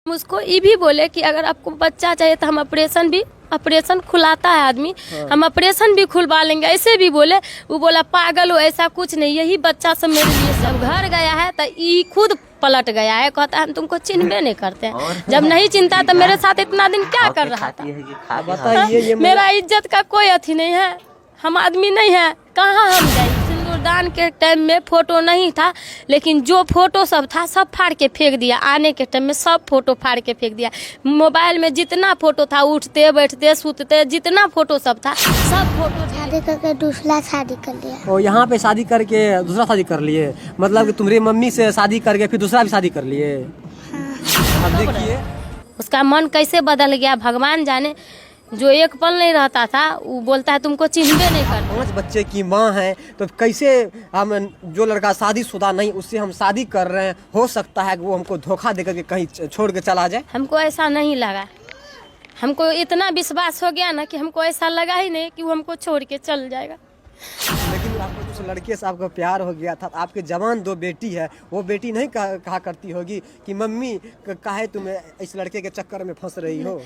मुझको ये भी बोले कि अगर आपको बच्चा चाहिए तो हम ऑपरेशन खुलाता है आदमी, हम ऑपरेशन भी खुलवा लेंगे, ऐसे भी बोले। वो बोला पागल हो, ऐसा कुछ नहीं, यही बच्चा सब मेरे लिए सब घर गया है तो ये खुद पलट गया है, कहता है हम तुमको चिन्हबे नहीं करते हैं। जब नहीं चिंता तो मेरे साथ इतना दिन क्या कर रहा था? बताइए। मेरा इज्जत का कोई अथी नहीं है, हम आदमी नहीं है, कहाँ हम जाए? सिंदूरदान के टाइम में फोटो नहीं था, लेकिन जो फोटो सब था सब फाड़ के फेंक दिया। आने के टाइम में सब फोटो फाड़ के फेंक दिया। मोबाइल में जितना फोटो था, उठते बैठते सूतते जितना फोटो सब था सब फोटो शादी करके दूसरा शादी कर लिया। और यहाँ पे शादी करके दूसरा शादी कर लिए, मतलब कि तुम्हारी मम्मी से शादी करके फिर दूसरा भी शादी कर लिए। अब देखिए उसका मन कैसे बदल गया भगवान जाने। जो एक पल नहीं रहता था वो बोलता है तुमको चिन्हबे नहीं करते। 5 बच्चे की माँ है तो कैसे हम जो लड़का शादीशुदा नहीं उससे हम शादी कर रहे हैं, हो सकता है कि वो हमको धोखा देकर के कहीं छोड़ के चला जाए। हमको ऐसा नहीं लगा, हमको इतना विश्वास हो गया ना कि हमको ऐसा लगा ही नहीं कि वो हमको छोड़ के चल जाएगा। लेकिन आपको उस लड़के से आपका प्यार हो गया था, आपके जवान 2 बेटी है, वो बेटी नहीं कहा करती होगी कि मम्मी काहे तुम इस लड़के के चक्कर में फंस रही हो?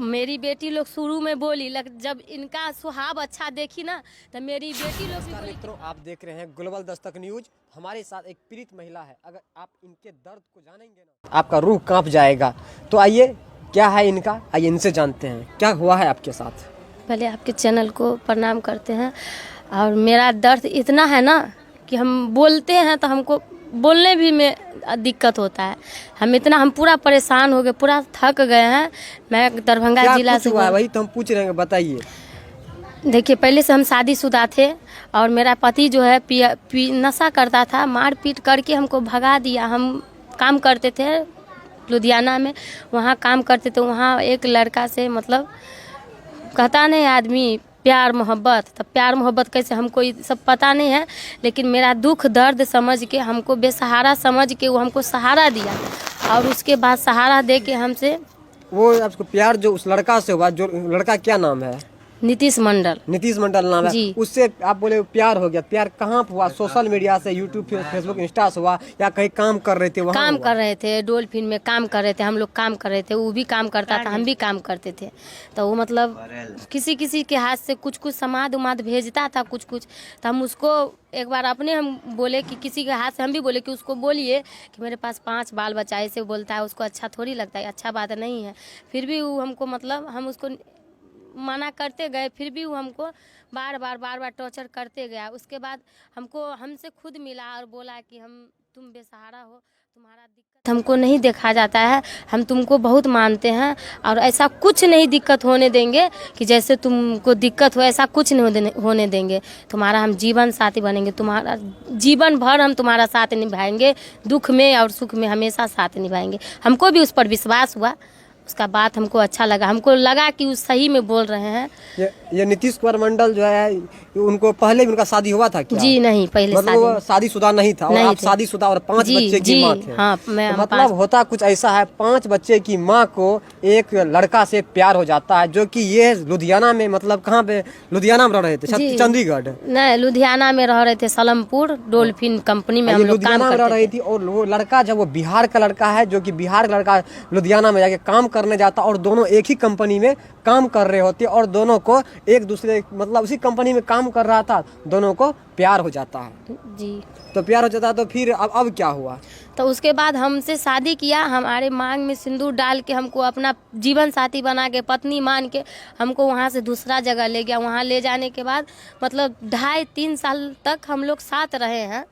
मेरी बेटी लोग शुरू में बोली, जब इनका स्वभाव अच्छा देखी ना तो मेरी बेटी लोग भी बोली। मित्रों, आप देख रहे हैं ग्लोबल दस्तक न्यूज। हमारे साथ एक पीड़ित महिला है, अगर आप इनके दर्द को जानेंगे ना आपका रूह कांप जाएगा। तो आइए, क्या है इनका, आइए इनसे जानते हैं क्या हुआ है आपके साथ। पहले आपके चैनल को प्रणाम करते हैं। और मेरा दर्द इतना है ना कि हम बोलते हैं तो हमको बोलने भी में दिक्कत होता है। हम पूरा परेशान हो गए, पूरा थक गए हैं। मैं दरभंगा जिला से हुआ है, वही तो हम पूछ रहे हैं, बताइए। देखिए, पहले से हम शादीशुदा थे और मेरा पति जो है नशा करता था, मार पीट करके हमको भगा दिया। हम काम करते थे लुधियाना में, वहाँ काम करते थे। वहाँ एक लड़का से मतलब कहता नहीं आदमी प्यार मोहब्बत, तब प्यार मोहब्बत कैसे हमको ये सब पता नहीं है। लेकिन मेरा दुख दर्द समझ के, हमको बेसहारा समझ के वो हमको सहारा दिया। और उसके बाद सहारा दे के हमसे वो आपको प्यार जो उस लड़का से हुआ, जो लड़का क्या नाम है? नीतीश मंडल नाम है जी। उससे आप बोले प्यार हो गया। प्यार कहाँ हुआ? सोशल मीडिया से, यूट्यूब फेसबुक इंस्टा से हुआ या कहीं काम कर रहे थे? वहाँ काम कर रहे थे, डोल्फिन में काम कर रहे थे, हम लोग काम कर रहे थे, वो भी काम करता था, हम भी काम करते थे। तो वो मतलब किसी किसी के हाथ से कुछ समाद उमाद भेजता था कुछ। तो हम उसको एक बार अपने हम बोले कि किसी के हाथ से हम भी बोले कि उसको बोलिए कि मेरे पास 5 बाल बच्चा, ऐसे बोलता है, उसको अच्छा थोड़ी लगता है, अच्छा बात नहीं है। फिर भी वो हमको मतलब हम उसको मना करते गए, फिर भी वो हमको बार बार टॉर्चर करते गया। उसके बाद हमसे खुद मिला और बोला कि तुम बेसहारा हो, तुम्हारा दिक्कत हमको नहीं देखा जाता है, हम तुमको बहुत मानते हैं और ऐसा कुछ नहीं दिक्कत होने देंगे कि जैसे तुमको दिक्कत हो, ऐसा कुछ नहीं होने देंगे। तुम्हारा हम जीवन साथी बनेंगे, तुम्हारा जीवन भर हम तुम्हारा साथ निभाएंगे, दुख में और सुख में हमेशा साथ निभाएंगे। हमको भी उस पर विश्वास हुआ, उसका बात हमको अच्छा लगा, हमको लगा कि वो सही में बोल रहे हैं। ये नीतीश कुमार मंडल जो है, उनको पहले भी उनका शादी हुआ था क्या? जी नहीं, पहले मतलब वो शादीशुदा नहीं था, और आप शादीशुदा और 5 बच्चे की माँ थे। हाँ, मैं तो मतलब होता कुछ ऐसा है, 5 बच्चे की माँ को एक लड़का से प्यार हो जाता है, जो कि ये लुधियाना में, मतलब कहाँ पे लुधियाना में रह रहे थे? चंडीगढ़ नहीं, लुधियाना में रह रहे थे, सलमपुर डोल्फिन कंपनी में हम लोग काम करते थे। रह रही थी। और वो लड़का जब वो बिहार का लड़का है, जो कि बिहार का लड़का लुधियाना में जाके काम करने जाता, और दोनों एक ही कंपनी में काम कर रहे होते, और दोनों को एक दूसरे मतलब उसी कंपनी में काम कर रहा था, दोनों को प्यार हो जाता है जी। तो प्यार हो जाता है, तो फिर अब क्या हुआ? तो उसके बाद हमसे शादी किया, हमारे मांग में सिंदूर डाल के हमको अपना जीवन साथी बना के, पत्नी मान के हमको वहाँ से दूसरा जगह ले गया। वहाँ ले जाने के बाद मतलब 2.5-3 साल तक हम लोग साथ रहे हैं।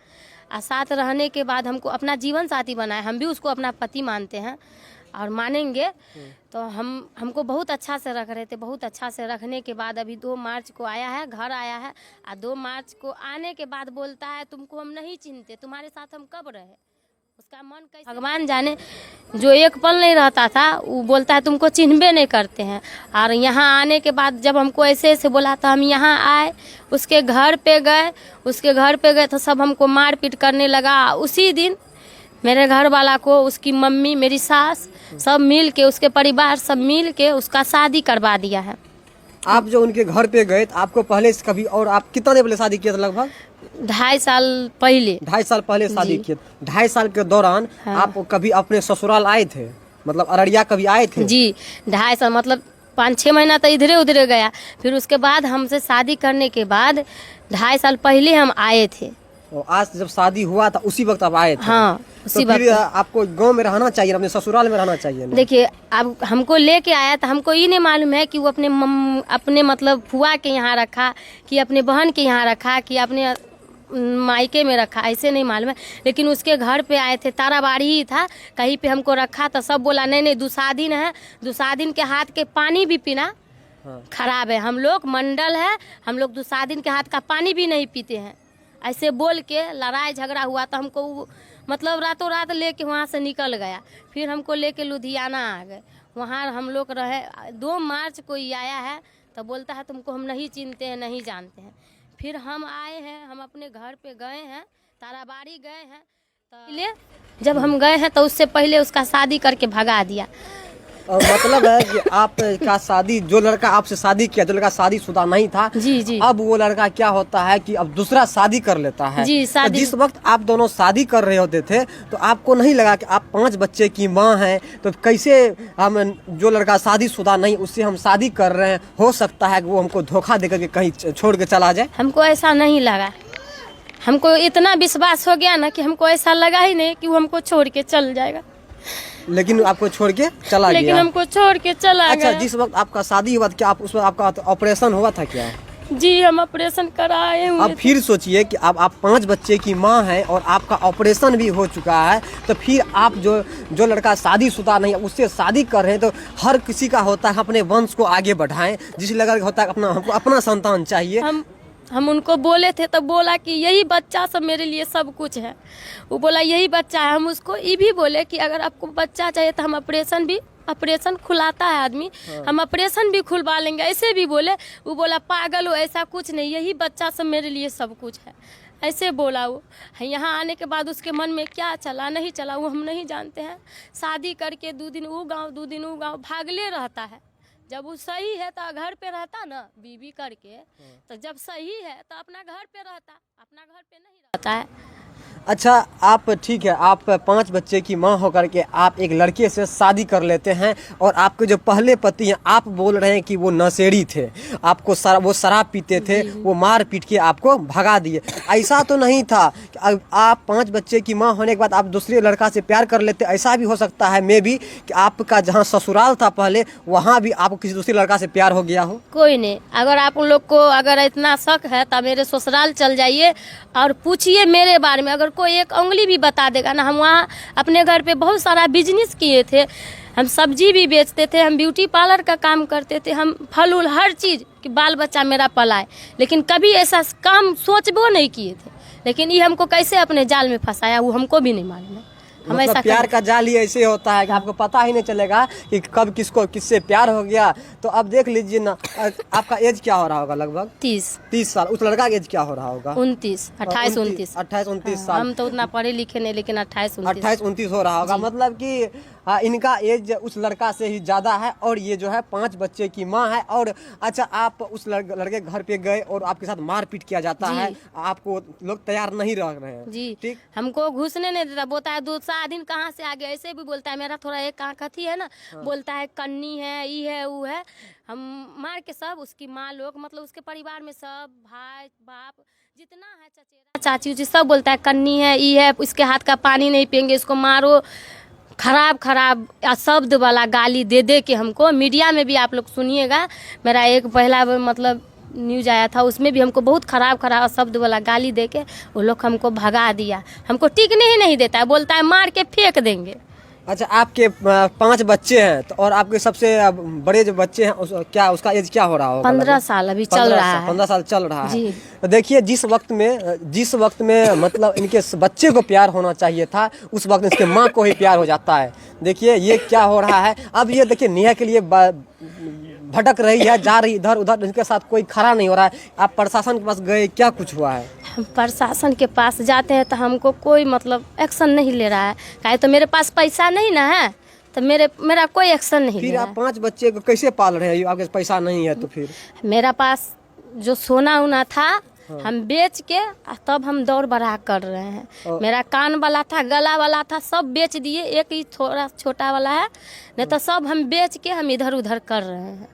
और साथ रहने के बाद हमको अपना जीवन साथी बनाया, हम भी उसको अपना पति मानते हैं और मानेंगे। तो हमको बहुत अच्छा से रख रहे थे। बहुत अच्छा से रखने के बाद अभी 2 मार्च को आया है, घर आया है। और 2 मार्च को आने के बाद बोलता है तुमको हम नहीं चिन्हते, तुम्हारे साथ हम कब रहे? उसका मन कैसे भगवान जाने। जो एक पल नहीं रहता था वो बोलता है तुमको चिन्हबे नहीं करते हैं। और यहाँ आने के बाद जब हमको ऐसे बोला तो हम यहाँ आए, उसके घर पे गए तो सब हमको मार पीट करने लगा। उसी दिन मेरे घर वाला को, उसकी मम्मी, मेरी सास, सब मिल के, उसके परिवार सब मिल के उसका शादी करवा दिया है। आप जो उनके घर पे गए तो आपको पहले से कभी, और आप कितना देर पहले शादी किया था? लगभग 2.5 साल पहले। 2.5 साल पहले शादी किया। 2.5 साल के दौरान आप कभी अपने ससुराल आए थे? मतलब अररिया कभी आए थे? जी 2.5 साल मतलब 5-6 महीना तो इधरे उधरे गया। फिर उसके बाद हमसे शादी करने के बाद 2.5 साल पहले हम आए थे। और आज जब शादी हुआ था उसी वक्त आप आए थे? हाँ उसी तो फिर वक्त। आपको गांव में रहना चाहिए, अपने ससुराल में रहना चाहिए ना? देखिए अब हमको लेके आया तो हमको ये नहीं मालूम है कि वो अपने मतलब फुआ के यहाँ रखा कि अपने बहन के यहाँ रखा कि अपने मायके में रखा, ऐसे नहीं मालूम है। लेकिन उसके घर पे आए थे, ताराबाड़ी ही था, कहीं पे हमको रखा तो सब बोला नहीं नहीं दुसादिन है, दुसादिन के हाथ के पानी भी पीना खराब है, हम लोग मंडल है, हम लोग दुसादिन के हाथ का पानी भी नहीं पीते हैं। ऐसे बोल के लड़ाई झगड़ा हुआ तो हमको मतलब रातों रात लेके वहाँ से निकल गया। फिर हमको लेके लुधियाना आ गए, वहाँ हम लोग रहे। 2 मार्च को ही आया है तो बोलता है तुमको हम नहीं चिनते हैं, नहीं जानते हैं। फिर हम आए हैं, हम अपने घर पे गए हैं, ताराबाड़ी गए हैं। तो इसलिए जब हम गए हैं तो उससे पहले उसका शादी करके भगा दिया। और मतलब है कि आपका शादी, जो लड़का आपसे शादी किया, जो लड़का शादीशुदा नहीं था, जी जी अब वो लड़का क्या होता है कि अब दूसरा शादी कर लेता है। जी, तो शादी। जिस वक्त आप दोनों शादी कर रहे होते थे तो आपको नहीं लगा कि आप 5 बच्चे की माँ हैं, तो कैसे हम जो लड़का शादीशुदा नहीं उससे हम शादी कर रहे हैं, हो सकता है कि वो हमको धोखा देकर के कहीं छोड़ के चला जाए? हमको ऐसा नहीं लगा, हमको इतना विश्वास हो गया ना कि हमको ऐसा लगा ही नहीं कि वो हमको छोड़ के चल जाएगा। लेकिन आपको छोड़ के चला लेकिन गया? हमको छोड़ के चला अच्छा, गया। जिस वक्त आपका शादी हुआ क्या आप उस वक्त आपका ऑपरेशन हुआ था क्या? जी हम ऑपरेशन कराए हुए अब फिर सोचिए कि अब आप 5 बच्चे की माँ हैं और आपका ऑपरेशन भी हो चुका है, तो फिर आप जो लड़का शादीशुदा नहीं है उससे शादी कर रहे हैं, तो हर किसी का होता है अपने वंश को आगे बढ़ाएं, जिस लड़का होता है हमको अपना संतान चाहिए। हम उनको बोले थे तो बोला कि यही बच्चा सब मेरे लिए सब कुछ है। वो बोला यही बच्चा है। हम उसको ये भी बोले कि अगर आपको बच्चा चाहिए तो हम ऑपरेशन खुलाता है आदमी, हम ऑपरेशन भी खुलवा लेंगे, ऐसे भी बोले। वो बोला पागल हो, ऐसा कुछ नहीं, यही बच्चा सब मेरे लिए सब कुछ है, ऐसे बोला वो। यहाँ आने के बाद उसके मन में क्या चला नहीं चला वो हम नहीं जानते हैं। शादी करके 2 दिन वो गाँव 2 दिन वो गाँव भागले रहता है। जब वो सही है तो घर पे रहता ना बीबी करके, तो जब सही है तो अपना घर पे रहता, अपना घर पे नहीं रहता है। अच्छा, आप ठीक है, आप 5 बच्चे की माँ होकर के आप एक लड़के से शादी कर लेते हैं और आपके जो पहले पति हैं, आप बोल रहे हैं कि वो नशेड़ी थे, आपको वो शराब पीते थे, वो मार पीट के आपको भगा दिए। ऐसा तो नहीं था कि आप 5 बच्चे की माँ होने के बाद आप दूसरे लड़का से प्यार कर लेते? ऐसा भी हो सकता है मे भी कि आपका जहाँ ससुराल था पहले, वहाँ भी आपको किसी दूसरे लड़का से प्यार हो गया हो? कोई नहीं, अगर आप लोग को अगर इतना शक है तो मेरे ससुराल चल जाइए और पूछिए मेरे बारे में। अगर कोई एक उंगली भी बता देगा ना, हम वहाँ अपने घर पे बहुत सारा बिजनेस किए थे, हम सब्जी भी बेचते थे, हम ब्यूटी पार्लर का काम करते थे, हम फल उल हर चीज़ कि बाल बच्चा मेरा पलाए, लेकिन कभी ऐसा काम सोचबो नहीं किए थे। लेकिन ये हमको कैसे अपने जाल में फंसाया वो हमको भी नहीं मालूम है। मतलब प्यार का जाल ही ऐसे होता है कि आपको पता ही नहीं चलेगा कि कब किसको किससे प्यार हो गया। तो अब देख लीजिए ना, आपका एज क्या हो रहा होगा? लगभग 30 साल। उस लड़का का एज क्या हो रहा होगा? 29 28-29 साल। हम तो उतना पढ़े लिखे नहीं, लेकिन 28-29 हो रहा होगा। मतलब कि इनका एज उस लड़का से ही ज़्यादा है और ये जो है 5 बच्चे की माँ है। और अच्छा, आप उस लड़के घर पे गए और आपके साथ मारपीट किया जाता है, आपको लोग तैयार नहीं रह रहे हैं जी, ठीक? हमको घुसने नहीं देता, बोलता है दूसरा दिन कहाँ से आ गया, ऐसे भी बोलता है। मेरा थोड़ा एक आँख अथी है ना, बोलता है कन्नी है, ये है वो है। हम मार के सब उसकी माँ लोग, मतलब उसके परिवार में सब भाई बाप जितना है, चचेरा चाची उची सब बोलता है कन्नी है, ये है, इसके हाथ का पानी नहीं पियेंगे, इसको मारो। खराब शब्द वाला गाली दे दे के हमको, मीडिया में भी आप लोग सुनिएगा, मेरा एक पहला मतलब न्यूज आया था, उसमें भी हमको बहुत खराब शब्द वाला गाली दे के वो लोग हमको भगा दिया। हमको टिकने ही नहीं देता है, बोलता है मार के फेंक देंगे। अच्छा, आपके 5 बच्चे हैं तो, और आपके सबसे बड़े जो बच्चे हैं उसका एज क्या हो रहा होगा? 15 साल अभी चल रहा है। 15 साल चल रहा जी। है। तो देखिए, जिस वक्त में मतलब इनके बच्चे को प्यार होना चाहिए था, उस वक्त इसके माँ को ही प्यार हो जाता है। देखिए ये क्या हो रहा है। अब ये देखिए नेहा के लिए भटक रही है, जा रही इधर उधर, इनके साथ कोई खड़ा नहीं हो रहा है। आप प्रशासन के पास गए, क्या कुछ हुआ है? हम प्रशासन के पास जाते हैं तो हमको कोई मतलब एक्शन नहीं ले रहा है, काहे तो मेरे पास पैसा नहीं ना है, तो मेरा कोई एक्शन नहीं ले फिर रहा आप 5 बच्चे को कैसे पाल रहे हैं? आपके पास पैसा नहीं है तो फिर? मेरा पास जो सोना उना था हम बेच के तब हम दौड़ बढ़ा कर रहे हैं। मेरा कान वाला था, गला वाला था, सब बेच दिए, एक ही थोड़ा छोटा वाला है, नहीं तो सब हम बेच के हम इधर उधर कर रहे हैं।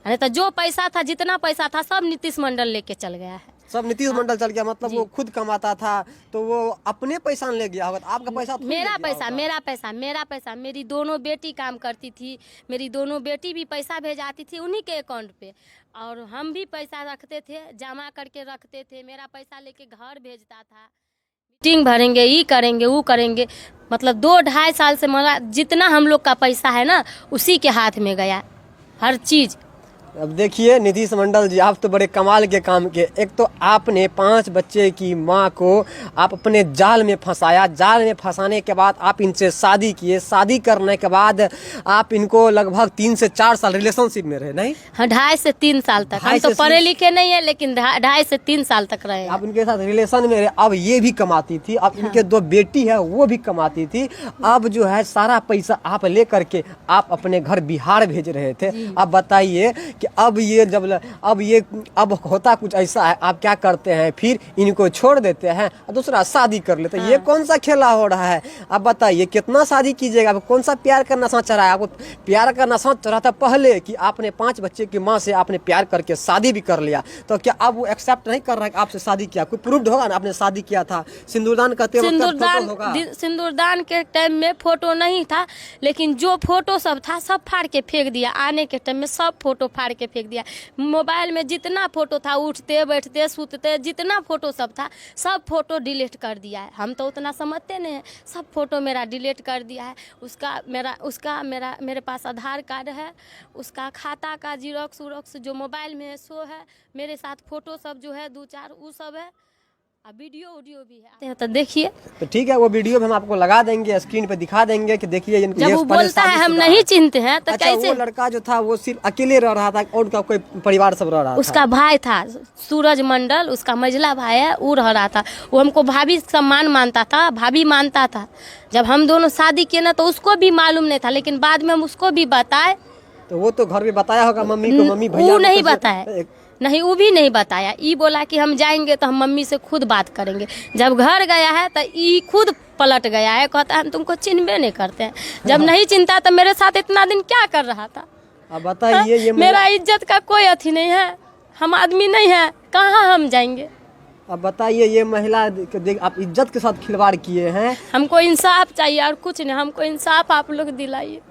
नहीं तो जो पैसा था, जितना पैसा था, सब नीतीश मंडल लेके चल गया है। सब नीतीश मंडल चल गया, मतलब वो खुद कमाता था तो वो अपने पैसा ले गया होगा। आपका पैसा थोड़ी मेरा ले गया पैसा होगा। मेरा पैसा। मेरी दोनों बेटी काम करती थी, मेरी दोनों बेटी भी पैसा भेजाती थी उन्हीं के अकाउंट पे, और हम भी पैसा रखते थे, जमा करके रखते थे। मेरा पैसा लेके घर भेजता था, मीटिंग भरेंगे, ये करेंगे, वो करेंगे। मतलब 2-2.5 साल से मेरा जितना हम लोग का पैसा है ना, उसी के हाथ में गया हर चीज़। अब देखिए नीतीश मंडल जी, आप तो बड़े कमाल के काम किए। एक तो आपने 5 बच्चे की मां को आप अपने जाल में फंसाया, जाल में फंसाने के बाद आप इनसे शादी किए, शादी करने के बाद आप इनको लगभग 3 से 4 साल रिलेशनशिप में रहे, नहीं? हाँ, 2.5 से 3 साल तक। हम 2.5 तो से पढ़े लिखे नहीं है, लेकिन 2.5 से 3 साल तक रहे। आप इनके साथ रिलेशन में रहे। अब ये भी कमाती थी, अब इनके 2 बेटी है वो भी कमाती थी। अब जो है सारा पैसा आप ले करके आप अपने घर बिहार भेज रहे थे। अब बताइए कि अब अब होता कुछ ऐसा है, आप क्या करते हैं? फिर इनको छोड़ देते हैं और दूसरा शादी कर लेते हैं। ये कौन सा खेला हो रहा है? अब बताइए कितना शादी कीजिएगा? आप कौन सा प्यार का नशा चढ़ा है? आपको प्यार का नशा चढ़ा था पहले कि आपने 5 बच्चे की माँ से आपने प्यार करके शादी भी कर लिया, तो क्या अब वो एक्सेप्ट नहीं कर रहा है कि आपसे शादी किया? कोई प्रूफ होगा ना आपने शादी किया था? सिंदूरदान करते वक्त फोटो होगा। सिंदूरदान के टाइम में फोटो नहीं था, लेकिन जो फोटो सब था सब फाड़ के फेंक दिया। आने के टाइम में सब फोटो फाड़ के फेंक दिया। मोबाइल में जितना फोटो था, उठते बैठते सूतते जितना फोटो सब था, सब फोटो डिलीट कर दिया है। हम तो उतना समझते नहीं है, सब फोटो मेरा डिलीट कर दिया है। मेरे पास आधार कार्ड है, उसका खाता का जीरोक्स जो मोबाइल में है सो है। मेरे साथ फोटो सब जो है 2-4 वो सब है, वीडियो भी है। तो देखिए, तो ठीक है, वो वीडियो भी हम आपको लगा देंगे, स्क्रीन पे दिखा देंगे कि देखिए इनको। जब वो बोलता है हम नहीं चिन्हते हैं तो अच्छा, कैसे? वो लड़का जो था वो सिर्फ अकेले रह रहा था और उनका कोई परिवार सब रह रहा था? उसका भाई था सूरज मंडल, उसका मझला भाई है, वो रह रहा था। वो हमको भाभी सम्मान मानता था, भाभी मानता था। जब हम दोनों शादी किए ना तो उसको भी मालूम नहीं था, लेकिन बाद में हम उसको भी बताए तो वो तो घर में बताया होगा मम्मी को, मम्मी भैया वो को नहीं कैसे- बताया, नहीं वो भी नहीं बताया। ई बोला कि हम जाएंगे तो हम मम्मी से खुद बात करेंगे। जब घर गया है तो ई खुद पलट गया है, कहता है हम तुमको चिन्हबे नहीं करते हैं। जब नहीं चिंता तो मेरे साथ इतना दिन क्या कर रहा था? अब बताइए ये मेरा इज्जत का कोई अथी नहीं है, हम आदमी नहीं है, कहाँ हम जाएंगे? अब बताइए ये महिला आप इज्जत के साथ खिलवाड़ किए हैं। हमको इंसाफ चाहिए और कुछ नहीं, हमको इंसाफ आप लोग दिलाइए।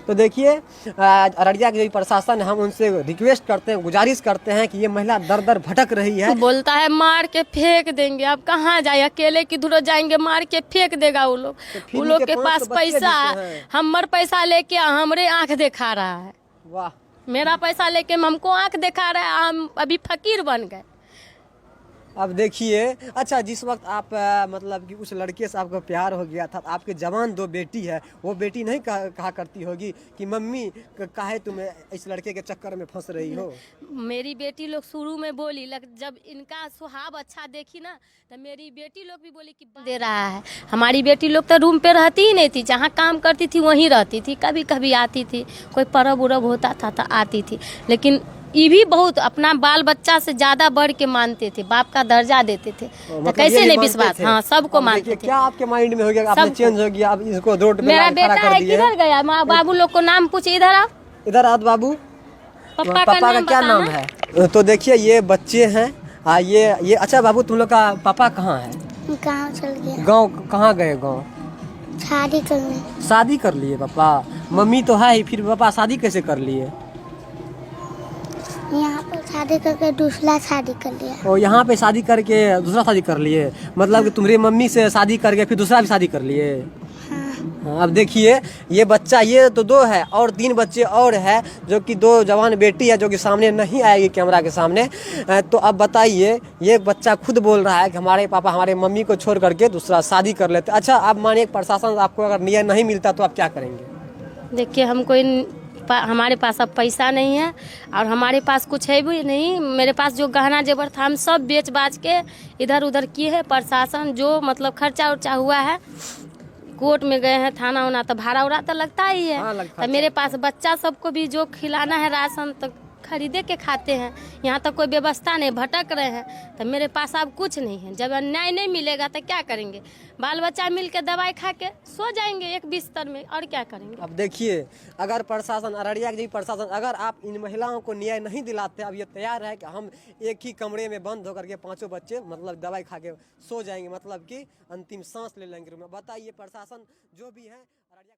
तो देखिए अररिया के जो प्रशासन है, हम उनसे रिक्वेस्ट करते हैं, गुजारिश करते हैं कि ये महिला दर दर भटक रही है। तो बोलता है मार के फेंक देंगे। अब कहाँ जाए, अकेले किधर जाएंगे? मार के फेंक देगा वो लोग। फिर वो लोग इनके के 5 पास तो बच्चे पैसा भी तो है, हैं। हमर पैसा लेके हमरे आंख दिखा रहा है। वाह, मेरा पैसा लेके हमको आंख दिखा रहा है, हम अभी फकीर बन गए। अब देखिए, अच्छा जिस वक्त आप मतलब कि उस लड़के से आपको प्यार हो गया था, आपके जवान 2 बेटी है, वो बेटी नहीं कहा करती होगी कि मम्मी काहे तुम इस लड़के के चक्कर में फंस रही हो? मेरी बेटी लोग शुरू में बोली, जब इनका स्वभाव अच्छा देखी ना तो मेरी बेटी लोग भी बोली कि दे रहा है। हमारी बेटी लोग तो रूम पे रहती ही नहीं थी, जहाँ काम करती थी वहीं रहती थी। कभी कभी आती थी, कोई पर्व उरब होता था तो आती थी, लेकिन ये भी बहुत अपना बाल बच्चा से ज्यादा बढ़ के मानते थे, बाप का दर्जा देते थे। तो मतलब कैसे ये नहीं मानते विश्वास? थे? हाँ, सबको अब मानते देखिए, थे। क्या आपके माइंड में हो गया? आपने सबको। चेंज हो गया, अब इसको रोड पे मेरा ला के खड़ा बेटा कर है, दिए। किधर गया? माँ बाबू लोग को नाम पूछे, इधर आओ। इधर आद बाबू, पापा का क्या बताना। नाम है? तो देखिए ये बच्चे हैं, ये अच्छा बाबू, तुम लोग का पापा कहाँ है? गाँव चल गया, गाँव कहाँ गए? गाँव शादी करने। शादी कर लिए पापा? मम्मी तो है ही, फिर पापा शादी कैसे कर लिए? यहाँ पर शादी करके दूसरा शादी कर लिया। और यहाँ पे शादी करके दूसरा शादी कर लिए? मतलब कि तुम्हारी मम्मी से शादी करके फिर दूसरा भी शादी कर लिए? हाँ, अब देखिए ये बच्चा, ये तो 2 है और 3 बच्चे और है, जो कि 2 जवान बेटी है, जो कि सामने नहीं आएगी कैमरा के सामने। तो अब बताइए, ये बच्चा खुद बोल रहा है कि हमारे पापा हमारे मम्मी को छोड़ करके दूसरा शादी कर लेते। अच्छा, अब मानिए प्रशासन आपको अगर न्याय नहीं मिलता तो आप क्या करेंगे? देखिए, हमारे पास अब पैसा नहीं है और हमारे पास कुछ है भी नहीं। मेरे पास जो गहना जेवर था हम सब बेच बाच के इधर उधर किए हैं। प्रशासन जो मतलब खर्चा उर्चा हुआ है, कोर्ट में गए हैं, थाना उना, तो भाड़ा उड़ा तो लगता ही है। हाँ, तो मेरे पास बच्चा सबको भी जो खिलाना है राशन, तो खरीदे के खाते हैं। यहाँ तक कोई व्यवस्था नहीं, भटक रहे हैं। तो मेरे पास अब कुछ नहीं है। जब न्याय नहीं मिलेगा तो क्या करेंगे? बाल बच्चा मिल के दवाई खा के सो जाएंगे एक बिस्तर में, और क्या करेंगे? अब देखिए, अगर प्रशासन, अररिया के प्रशासन, अगर आप इन महिलाओं को न्याय नहीं दिलाते, अब ये तैयार है कि हम एक ही कमरे में बंद होकर के पांचों बच्चे मतलब दवाई खा के सो जाएंगे, मतलब कि अंतिम सांस ले लेंगे। बताइए प्रशासन जो भी है अररिया